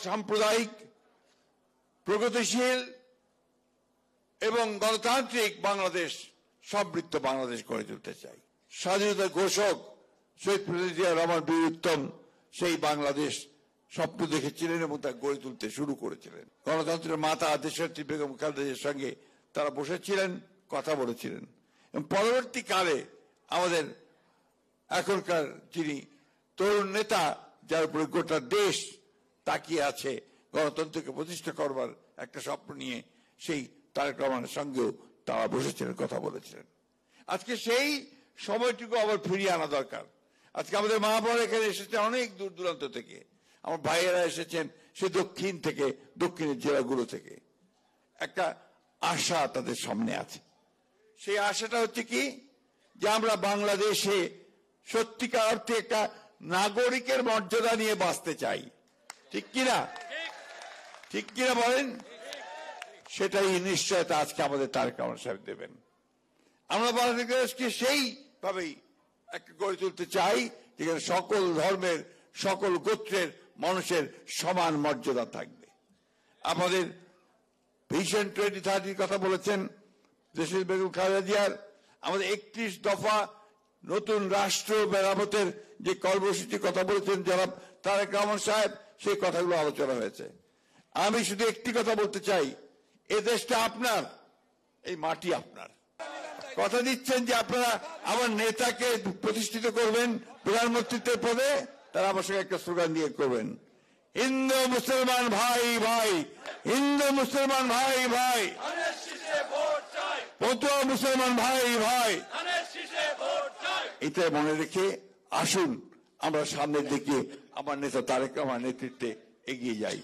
সাম্প্রদায়িক, প্রগতিশীল এবং গণতান্ত্রিক বাংলাদেশ, সমৃদ্ধ বাংলাদেশ গড়ে তুলতে চাই। স্বাধীনতার ঘোষক শহীদ প্রেসিডেন্ট জিয়া রহমান বীর উত্তম সেই বাংলাদেশ স্বপ্ন দেখেছিলেন এবং তা গড়ে তুলতে শুরু করেছিলেন। গণতন্ত্রের মাতা দেশনেত্রী বেগম খালেদা জিয়ার সঙ্গে তারা বসেছিলেন, কথা বলেছিলেন এবং পরবর্তীকালে আমাদের এখনকার যিনি তরুণ নেতা, যার উপরে গোটা দেশ তাকিয়ে আছে গণতন্ত্রকে প্রতিষ্ঠা করবার একটা স্বপ্ন নিয়ে, সেই তারেক রহমানের সঙ্গেও তারা বসেছিলেন, কথা বলেছিলেন। আজকে সেই সময়টুকু আবার ফিরিয়ে আনা দরকার। আজকে আমাদের মা বোন এখানে এসেছে অনেক দূর দূরান্ত থেকে, আমার ভাইয়েরা এসেছেন সে দক্ষিণ থেকে, দক্ষিণের জেলাগুলো থেকে। একটা আশা তাদের সামনে আছে। সেই আশাটা হচ্ছে কি, যে আমরা বাংলাদেশে সত্যিকার অর্থে একটা নাগরিকের মর্যাদা নিয়ে বাঁচতে চাই। ঠিক কিনা? ঠিক কিনা বলেন? সেটাই নিশ্চয়তা আজকে আমাদের তারেক রহমান সাহেব দেবেন। আমরা বাংলাদেশকে সেইভাবেই একটা গড়ে তুলতে চাই যেখানে সকল ধর্মের, সকল গোত্রের মানুষের সমান মর্যাদা থাকবে। আমাদের ভিশন 2030 কথা বলেছেন দেশের বেগম খালেদা জিয়ার। আমাদের 31 দফা নতুন রাষ্ট্র মেরামতের যে কর্মসূচির কথা বলেছেন জনাব তারেক রহমান সাহেব, সেই কথাগুলো আলোচনা হয়েছে। আমি শুধু একটি কথা বলতে চাই, এ দেশটা আপনার, এই মাটি আপনার। কথা দিচ্ছেন যে আপনারা আমার নেতাকে প্রতিষ্ঠিত করবেন প্রধানমন্ত্রীত্বের পদে, তারা আমার সঙ্গে একটা স্লোগান দিয়ে করবেন, হিন্দু মুসলমান ভাই ভাই, হিন্দু মুসলমান ভাই ভাই, পতুয়া মুসলমান ভাই ভাই। এটা মনে রেখে আসুন আমরা সামনের দিকে আমার নেতা তারেক রহমানের নেতৃত্বে এগিয়ে যাই।